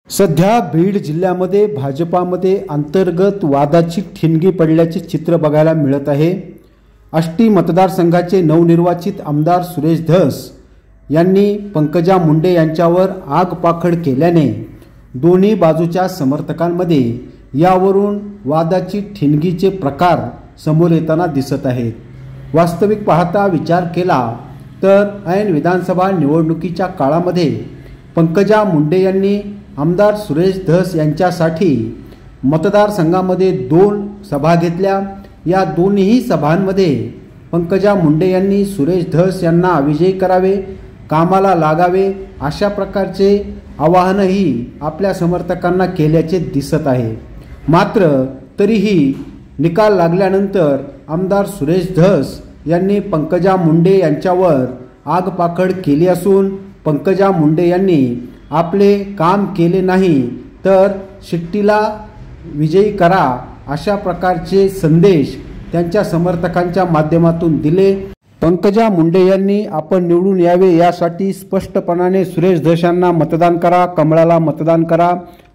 सध्या बीड जिल्ह्यामध्ये भाजपामध्ये अंतर्गत वादाची ठिणगी पडल्याचे चित्र बघायला मिळत आहे। आष्टी मतदारसंघाचे नवनिर्वाचित आमदार सुरेश धस यांनी पंकजा मुंडे यांच्यावर आगपाखड केल्याने दोन्ही बाजूच्या समर्थकांमध्ये यावरून वादाची ठिणगीचे प्रकार समोर येताना दिसत आहेत। वास्तविक पाहता विचार केला तर ऐन विधानसभा निवडणुकीच्या काळामध्ये पंकजा मुंडे यांनी आमदार सुरेश धस यांच्यासाठी मतदारसंघामध्ये 2 सभा घेतल्या। या दोन्ही सभांमध्ये पंकजा मुंडे यांनी सुरेश धस यांना विजयी करावे, कामाला लागावे अशा प्रकारचे आवाहनही आपल्या समर्थकांना केल्याचे दिसत आहे। मात्र तरीही निकाल लागल्यानंतर आमदार सुरेश धस यांनी पंकजा मुंडे यांच्यावर आगपाखड केली असून पंकजा मुंडे यांनी आपले काम केले नाही तर शिट्टीला विजयी करा अशा प्रकारचे संदेश त्यांच्या समर्थकांच्या माध्यमातून दिले। पंकजा मुंडे यांनी आपण निवडून यावे यासाठी स्पष्टपणाने सुरेश धस यांना मतदान करा, कमळाला मतदान करा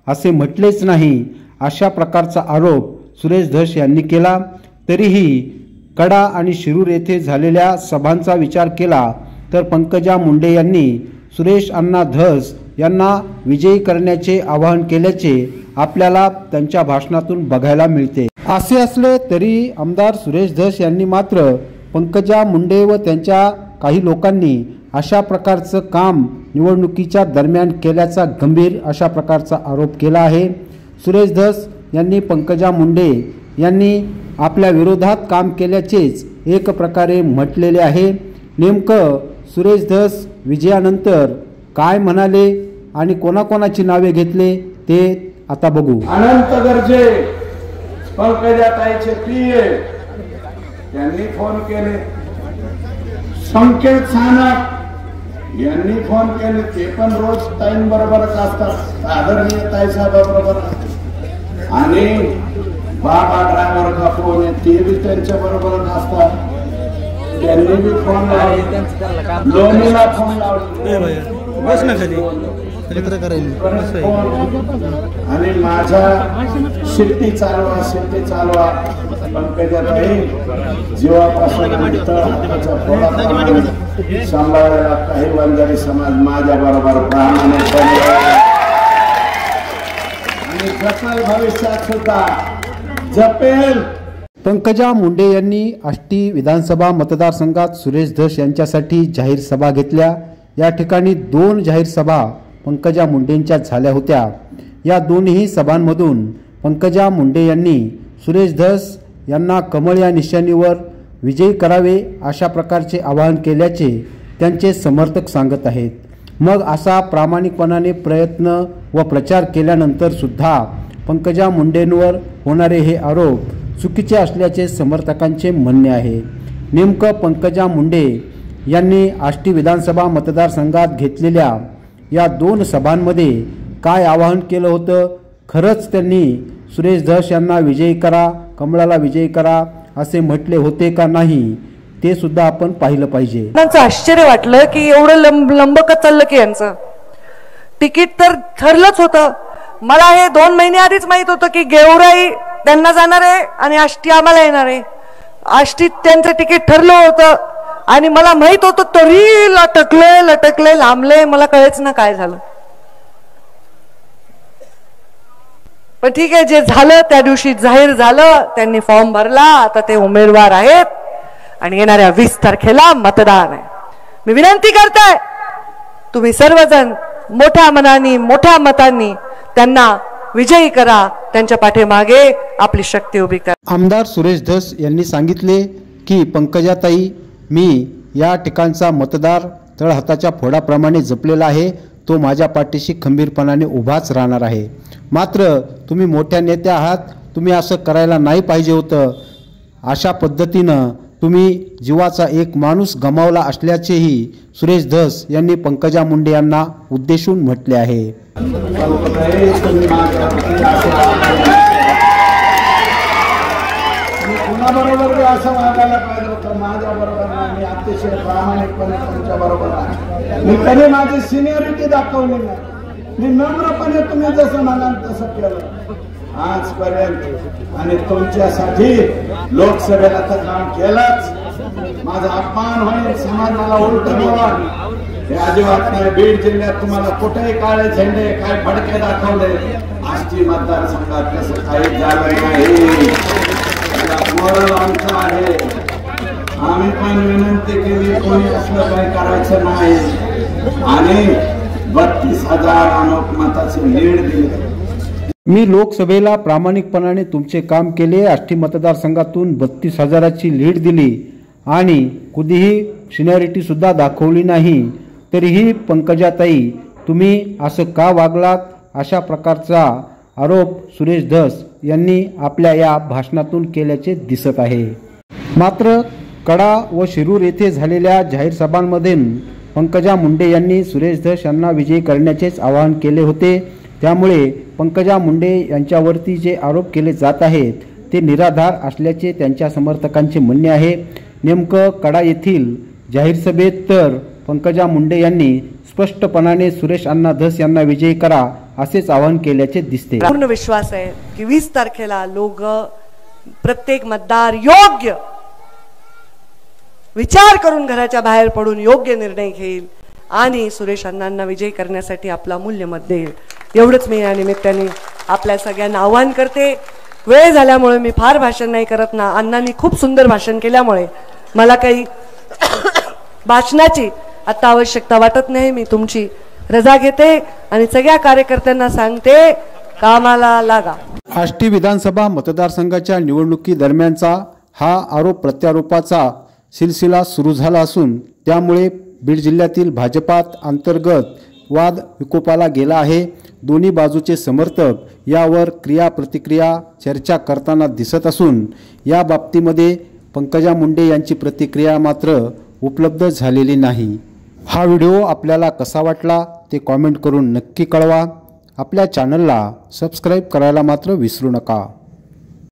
असे म्हटलेच नाही अशा प्रकारचा आरोप सुरेश धस यांनी केला। तरीही कडा आणि शिरूर येथे झालेल्या सभांचा विचार केला तर पंकजा मुंडे यांनी सुरेश अण्णा धस यांना विजयी करण्याचे आवाहन केल्याचे आपल्याला त्यांच्या भाषणातून बघायला मिळते। असे असले तरी आमदार सुरेश धस यांनी मात्र पंकजा मुंडे व त्यांच्या काही लोकांनी अशा प्रकारचं काम निवडणुकीच्या दरम्यान केल्याचा गंभीर अशा प्रकारचा आरोप केला आहे। सुरेश धस यांनी पंकजा मुंडे यांनी आपल्या विरोधात काम केल्याचेच एक प्रकारे म्हटलेले आहे। नेमकं सुरेश धस विजयानंतर काय म्हणाले आणि कोणाकोणाची नावे घेतले ते आता बघू। अनंत गरजे पंकजाताईचे पीए यांनी फोन केले, संकेत सानप यांनी फोन केले, ते पण रोज ताईंबरोबरच असतात, आदरणीय ताईसाहेबांबरोबर, आणि बाबा ड्रायव्हर का फोन आहे ते बी त्यांच्या बरोबरच असतात, त्यांनी बी फोन लावले, लोणीला फोन लावले आणि माझ्या शिट्टी चालवा पंकजाताई जीवापासून सांभाळायला काही वंजारी समाज माझ्या बरोबर प्रामाणिकपणे आणि जपेल, भविष्यात सुद्धा जपेल। पंकजा मुंडे यांनी आष्टी विधानसभा मतदारसंघात सुरेश धस यांच्यासाठी जाहीर सभा घेतल्या। या ठिकाणी 2 जाहीर सभा पंकजा मुंडेंच्या झाल्या होत्या। या दोन्ही सभांमधून पंकजा मुंडे यांनी सुरेश धस यांना कमळ या निशाणीवर विजयी करावे अशा प्रकारचे आवाहन केल्याचे त्यांचे समर्थक सांगत आहेत। मग असा प्रामाणिकपणाने प्रयत्न व प्रचार केल्यानंतर सुद्धा पंकजा मुंडेंवर होणारे हे आरोप चुकीचे असल्याचे समर्थकांचे म्हणणे आहे। नेमकं पंकजा मुंडे यांनी आष्टी विधानसभा मतदारसंघात घेतलेल्या या 2 सभांमध्ये काय आवाहन केलं होतं? खरंच त्यांनी सुरेश धस यांना विजयी करा, कमळाला विजयी करा असे म्हटले होते का नाही ते सुद्धा आपण पाहिलं पाहिजे। त्यांचं आश्चर्य वाटलं की एवढं लंबकत चाललं की यांचं तिकीट तर ठरलंच होतं। मला हे 2 महिने आधीच माहित होतं की गेवराई त्यांना जाणार आहे आणि आष्टी आम्हाला येणार आहे। आष्टीत त्यांचं तिकीट ठरलं होतं आणि मला माहित होतं तरी लटकले लांबले, मला कळेच ना काय झालं। पण ठीक आहे, जे झालं त्या दिवशी जाहीर झालं, त्यांनी फॉर्म भरला, आता ते उमेदवार आहेत आणि येणाऱ्या 20 तारखेला मतदान आहे। मी विनंती करताय तुम्ही सर्वजण मोठ्या मनाने मोठ्या मतांनी त्यांना विजयी करा, त्यांच्या पाठीमागे आपली शक्ती उभी करा। आमदार सुरेश धस यांनी सांगितले की पंकजाताई मी या ठिकाणचा मतदार तळहाताच्या फोडाप्रमाणे जपलेला आहे, तो माझ्या पाठीशी खंबीरपणाने उभाच राहणार आहे। मात्र तुम्ही मोठ्या नेत्या आहात, तुम्ही असं करायला नाही पाहिजे होतं। अशा पद्धतीनं तुम्ही जीवाचा एक माणूस गमावला असल्याचेही सुरेश धस यांनी पंकजा मुंडे यांना उद्देशून म्हटले आहे। कुणाबरोबर असं वागायला पाहिजे होतं, माझ्या बरोबर नाही, अतिशय प्रामाणिकपणे तुमच्या बरोबर आहे। मी कधी माझी सिनियरिटी दाखवली नाही, मी नम्रपणे तुम्ही जसं म्हणाल तसं केलं आजपर्यंत आणि तुमच्यासाठी लोकसभेला तर काम केलंच। माझा अपमान होईल, समाज मला उलट बोलाल हे अजिबात नाही। बीड जिल्ह्यात तुम्हाला कुठेही काळे झेंडे काय फडके दाखवले, आष्टी मतदारसंघात तसं काही झालं नाही। मोरल आमचं आहे, आम्ही पण विनंती केली कोणी असलं काही करायचं नाही आणि 32,000 अनोखमताचे लीड दिले। मी लोकसभेला प्रामाणिकपणाने तुमचे काम केले, आष्टी मतदारसंघातून 32,000ची लीड दिली आणि कधीही सिनियरिटी सुद्धा दाखवली नाही, तरीही पंकजाताई तुम्ही असं का वागलात, अशा प्रकारचा आरोप सुरेश धस यांनी आपल्या या भाषणातून केल्याचे दिसत आहे। मात्र कडा व शिरूर येथे झालेल्या जाहीर सभांमध्ये पंकजा मुंडे यांनी सुरेश धस यांना विजयी करण्याचेच आवाहन केले होते। त्यामुळे पंकजा मुंडे यांच्यावरती जे आरोप केले जात आहेत ते निराधार असल्याचे त्यांच्या समर्थकांचे म्हणणे आहे। नेमकं कडा येथील जाहीर सभेत तर पंकजा मुंडे यांनी स्पष्टपणाने सुरेश अण्णा धस यांना विजयी करा असेच आवाहन केल्याचे दिसते। पूर्ण विश्वास आहे की 20 तारखेला लोक प्रत्येक मतदार योग्य विचार करून घराच्या बाहेर पडून योग्य निर्णय घेईल आणि सुरेश अण्णांना विजयी करण्यासाठी आपला मूल्य मत देईल। एवढंच मी या निमित्ताने आपल्या सगळ्यांना आवाहन करते। वेळ झाल्यामुळे मी फार भाषण नाही करत ना, अण्णांनी खूप सुंदर भाषण केल्यामुळे मला काही भाषणाची आता आवश्यकता वाटत नाही। मी तुमची रजा घेते आणि सगळ्या कार्यकर्त्यांना सांगते कामाला लागा। आष्टी विधानसभा मतदारसंघाच्या निवडणुकी दरम्यानचा हा आरोप प्रत्यारोपाचा सिलसिला सुरू झाला असून त्यामुळे बीड जिल्ह्यातील भाजपात अंतर्गत वाद विकोपाला गेला आहे। दोन्ही बाजूचे समर्थक यावर क्रिया प्रतिक्रिया चर्चा करताना दिसत असून या बाबतीमध्ये पंकजा मुंडे यांची प्रतिक्रिया मात्र उपलब्ध झालेली नाही। हा व्हिडिओ आपल्याला कसा वाटला ते कॉमेंट करून नक्की कळवा। आपल्या चॅनलला सबस्क्राईब करायला मात्र विसरू नका।